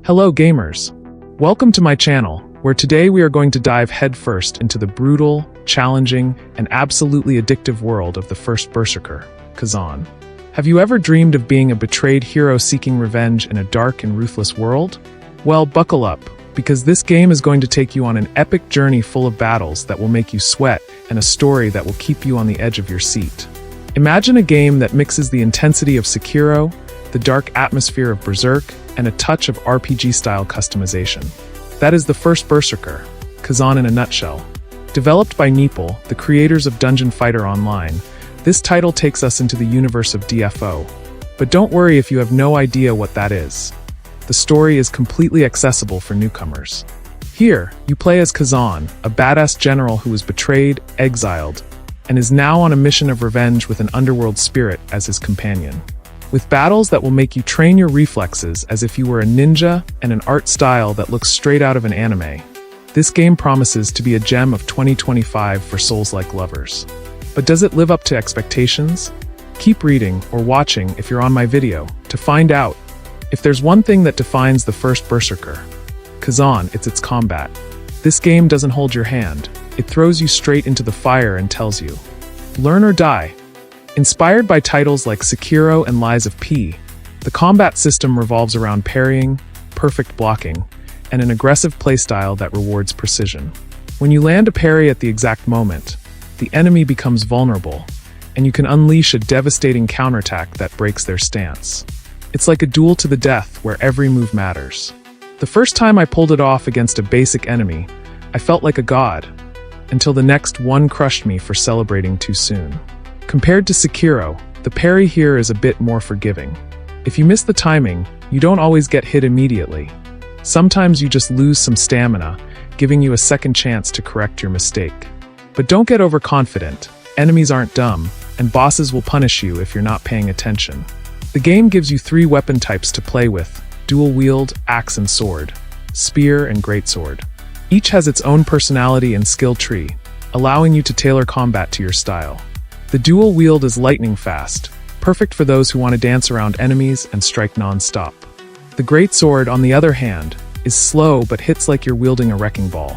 Hello gamers! Welcome to my channel, where today we are going to dive headfirst into the brutal, challenging, and absolutely addictive world of the first Berserker, Khazan. Have you ever dreamed of being a betrayed hero seeking revenge in a dark and ruthless world? Well, buckle up, because this game is going to take you on an epic journey full of battles that will make you sweat and a story that will keep you on the edge of your seat. Imagine a game that mixes the intensity of Sekiro, the dark atmosphere of Berserk, and a touch of RPG-style customization. That is the first Berserker, Khazan in a nutshell. Developed by Meeple, the creators of Dungeon Fighter Online, this title takes us into the universe of DFO. But don't worry if you have no idea what that is. The story is completely accessible for newcomers. Here, you play as Khazan, a badass general who was betrayed, exiled, and is now on a mission of revenge with an underworld spirit as his companion. With battles that will make you train your reflexes as if you were a ninja and an art style that looks straight out of an anime, this game promises to be a gem of 2025 for Souls-like lovers. But does it live up to expectations? Keep reading or watching if you're on my video to find out. If there's one thing that defines the first Berserker, Khazan, it's its combat. This game doesn't hold your hand. It throws you straight into the fire and tells you, learn or die. Inspired by titles like Sekiro and Lies of P, the combat system revolves around parrying, perfect blocking, and an aggressive playstyle that rewards precision. When you land a parry at the exact moment, the enemy becomes vulnerable, and you can unleash a devastating counterattack that breaks their stance. It's like a duel to the death where every move matters. The first time I pulled it off against a basic enemy, I felt like a god, until the next one crushed me for celebrating too soon. Compared to Sekiro, the parry here is a bit more forgiving. If you miss the timing, you don't always get hit immediately. Sometimes you just lose some stamina, giving you a second chance to correct your mistake. But don't get overconfident. Enemies aren't dumb, and bosses will punish you if you're not paying attention. The game gives you 3 weapon types to play with: dual wield, axe and sword, spear and greatsword. Each has its own personality and skill tree, allowing you to tailor combat to your style. The dual wield is lightning fast, perfect for those who want to dance around enemies and strike non-stop. The greatsword, on the other hand, is slow but hits like you're wielding a wrecking ball.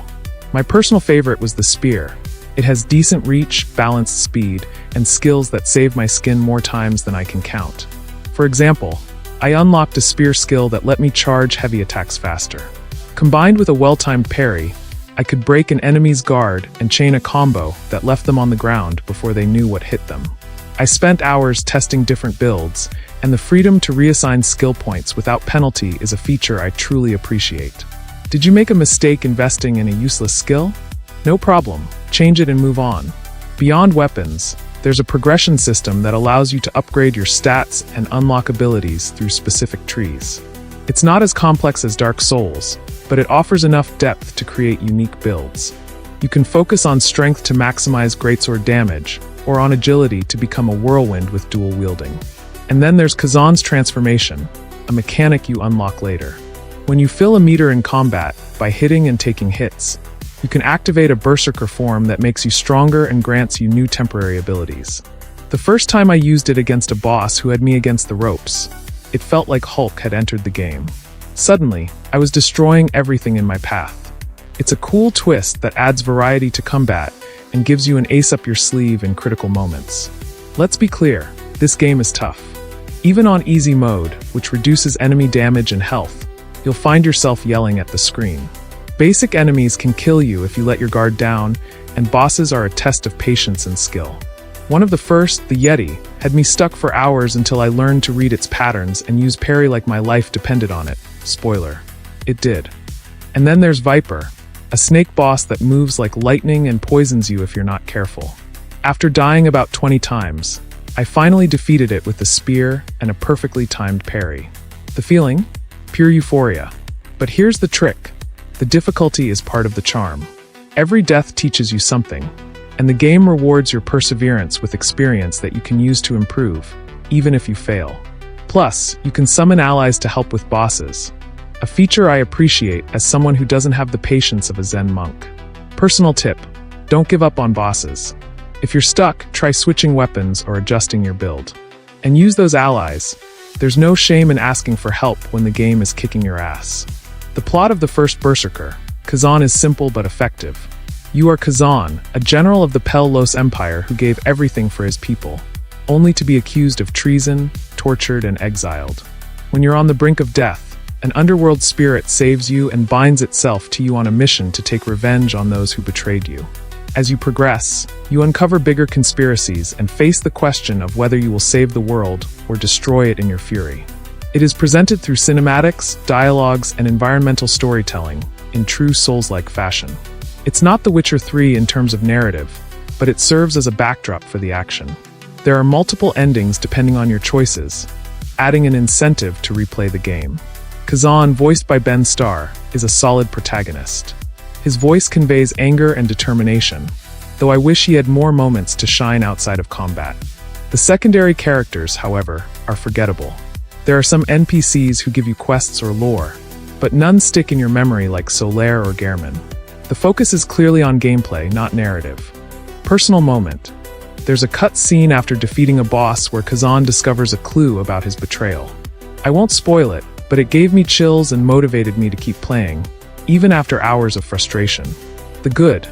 My personal favorite was the spear. It has decent reach, balanced speed, and skills that save my skin more times than I can count. For example, I unlocked a spear skill that let me charge heavy attacks faster. Combined with a well-timed parry, I could break an enemy's guard and chain a combo that left them on the ground before they knew what hit them. I spent hours testing different builds, and the freedom to reassign skill points without penalty is a feature I truly appreciate. Did you make a mistake investing in a useless skill? No problem, change it and move on. Beyond weapons, there's a progression system that allows you to upgrade your stats and unlock abilities through specific trees. It's not as complex as Dark Souls, but it offers enough depth to create unique builds. You can focus on strength to maximize greatsword damage, or on agility to become a whirlwind with dual wielding. And then there's Khazan's transformation, a mechanic you unlock later. When you fill a meter in combat by hitting and taking hits, you can activate a Berserker form that makes you stronger and grants you new temporary abilities. The first time I used it against a boss who had me against the ropes, it felt like Hulk had entered the game. Suddenly, I was destroying everything in my path. It's a cool twist that adds variety to combat and gives you an ace up your sleeve in critical moments. Let's be clear, this game is tough. Even on easy mode, which reduces enemy damage and health, you'll find yourself yelling at the screen. Basic enemies can kill you if you let your guard down, and bosses are a test of patience and skill. One of the first, the Yeti, had me stuck for hours until I learned to read its patterns and use parry like my life depended on it. Spoiler. It did. And then there's Viper, a snake boss that moves like lightning and poisons you if you're not careful. After dying about 20 times, I finally defeated it with a spear and a perfectly timed parry. The feeling? Pure euphoria. But here's the trick. The difficulty is part of the charm. Every death teaches you something, and the game rewards your perseverance with experience that you can use to improve, even if you fail. Plus, you can summon allies to help with bosses, a feature I appreciate as someone who doesn't have the patience of a Zen monk. Personal tip: don't give up on bosses. If you're stuck, try switching weapons or adjusting your build. And use those allies. There's no shame in asking for help when the game is kicking your ass. The plot of the first Berserker, Khazan, is simple but effective. You are Khazan, a general of the Pelos Empire who gave everything for his people, only to be accused of treason, tortured, and exiled. When you're on the brink of death, an underworld spirit saves you and binds itself to you on a mission to take revenge on those who betrayed you. As you progress, you uncover bigger conspiracies and face the question of whether you will save the world or destroy it in your fury. It is presented through cinematics, dialogues, and environmental storytelling, in true Souls-like fashion. It's not The Witcher 3 in terms of narrative, but it serves as a backdrop for the action. There are multiple endings depending on your choices, adding an incentive to replay the game. Khazan, voiced by Ben Starr, is a solid protagonist. His voice conveys anger and determination, though I wish he had more moments to shine outside of combat. The secondary characters, however, are forgettable. There are some NPCs who give you quests or lore, but none stick in your memory like Solaire or Gehrman. The focus is clearly on gameplay, not narrative. Personal moment. There's a cut scene after defeating a boss where Khazan discovers a clue about his betrayal. I won't spoil it, but it gave me chills and motivated me to keep playing, even after hours of frustration. The good.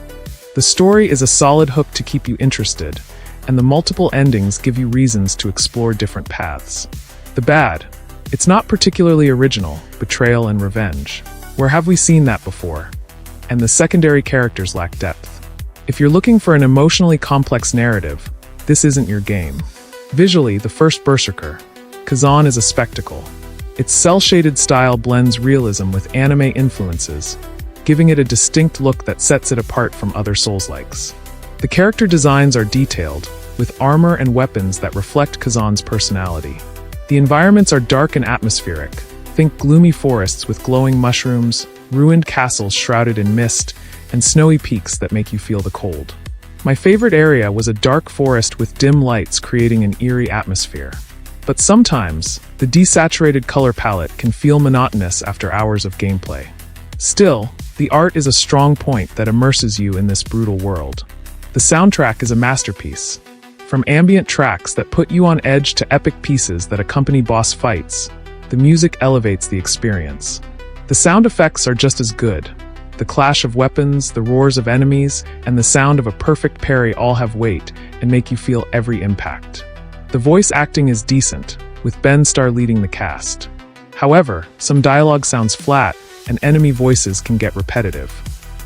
The story is a solid hook to keep you interested, and the multiple endings give you reasons to explore different paths. The bad. It's not particularly original, betrayal and revenge. Where have we seen that before? And the secondary characters lack depth. If you're looking for an emotionally complex narrative, this isn't your game. Visually, the first Berserker, Khazan, is a spectacle. Its cel-shaded style blends realism with anime influences, giving it a distinct look that sets it apart from other Souls-likes. The character designs are detailed, with armor and weapons that reflect Khazan's personality. The environments are dark and atmospheric. Think gloomy forests with glowing mushrooms, ruined castles shrouded in mist, and snowy peaks that make you feel the cold. My favorite area was a dark forest with dim lights creating an eerie atmosphere. But sometimes, the desaturated color palette can feel monotonous after hours of gameplay. Still, the art is a strong point that immerses you in this brutal world. The soundtrack is a masterpiece. From ambient tracks that put you on edge to epic pieces that accompany boss fights, the music elevates the experience. The sound effects are just as good. The clash of weapons, the roars of enemies, and the sound of a perfect parry all have weight and make you feel every impact. The voice acting is decent, with Ben Starr leading the cast. However, some dialogue sounds flat, and enemy voices can get repetitive.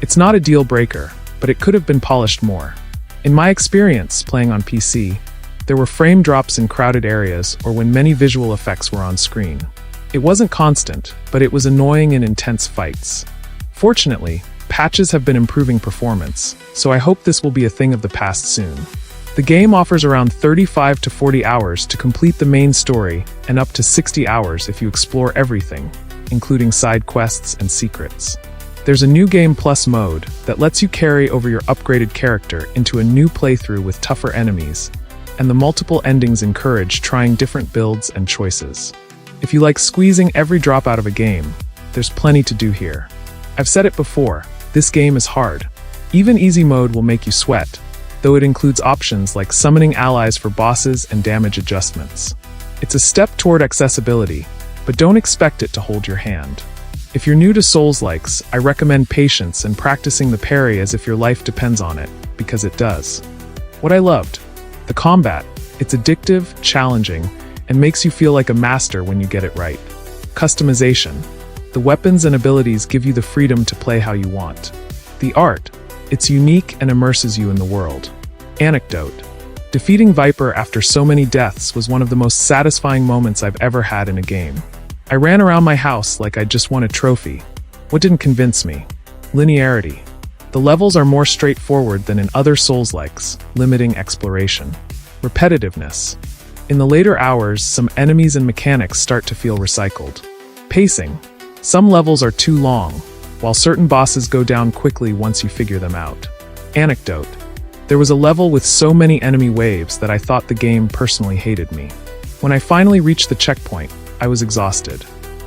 It's not a deal breaker, but it could have been polished more. In my experience playing on PC, there were frame drops in crowded areas or when many visual effects were on screen. It wasn't constant, but it was annoying in intense fights. Fortunately, patches have been improving performance, so I hope this will be a thing of the past soon. The game offers around 35 to 40 hours to complete the main story and up to 60 hours if you explore everything, including side quests and secrets. There's a new Game Plus mode that lets you carry over your upgraded character into a new playthrough with tougher enemies, and the multiple endings encourage trying different builds and choices. If you like squeezing every drop out of a game, there's plenty to do here. I've said it before, this game is hard. Even easy mode will make you sweat, though it includes options like summoning allies for bosses and damage adjustments. It's a step toward accessibility, but don't expect it to hold your hand. If you're new to Souls-likes, I recommend patience and practicing the parry as if your life depends on it, because it does. What I loved: the combat. It's addictive, challenging, and makes you feel like a master when you get it right. Customization. The weapons and abilities give you the freedom to play how you want. The art. It's unique and immerses you in the world. Anecdote. Defeating Viper after so many deaths was one of the most satisfying moments I've ever had in a game. I ran around my house like I just won a trophy. What didn't convince me? Linearity. The levels are more straightforward than in other Souls-likes, limiting exploration. Repetitiveness. In the later hours, some enemies and mechanics start to feel recycled. Pacing. Some levels are too long, while certain bosses go down quickly once you figure them out. Anecdote. There was a level with so many enemy waves that I thought the game personally hated me. When I finally reached the checkpoint, I was exhausted.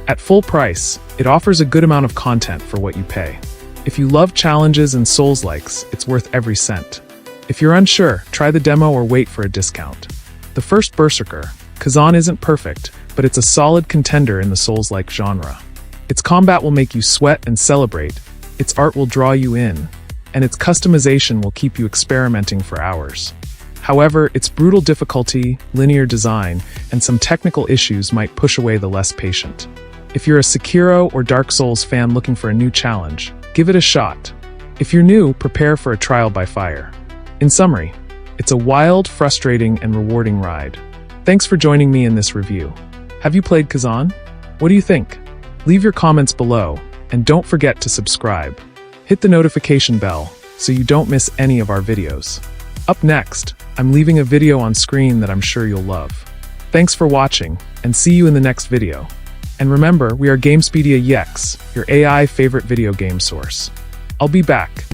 At full price, it offers a good amount of content for what you pay. If you love challenges and Souls-likes, it's worth every cent. If you're unsure, try the demo or wait for a discount. The first Berserker, Khazan, isn't perfect, but it's a solid contender in the Souls-like genre. Its combat will make you sweat and celebrate, its art will draw you in, and its customization will keep you experimenting for hours. However, its brutal difficulty, linear design, and some technical issues might push away the less patient. If you're a Sekiro or Dark Souls fan looking for a new challenge, give it a shot. If you're new, prepare for a trial by fire. In summary, it's a wild, frustrating, and rewarding ride. Thanks for joining me in this review. Have you played Khazan? What do you think? Leave your comments below, and don't forget to subscribe. Hit the notification bell so you don't miss any of our videos. Up next, I'm leaving a video on screen that I'm sure you'll love. Thanks for watching, and see you in the next video. And remember, we are Gamespedia EX, your AI favorite video game source. I'll be back.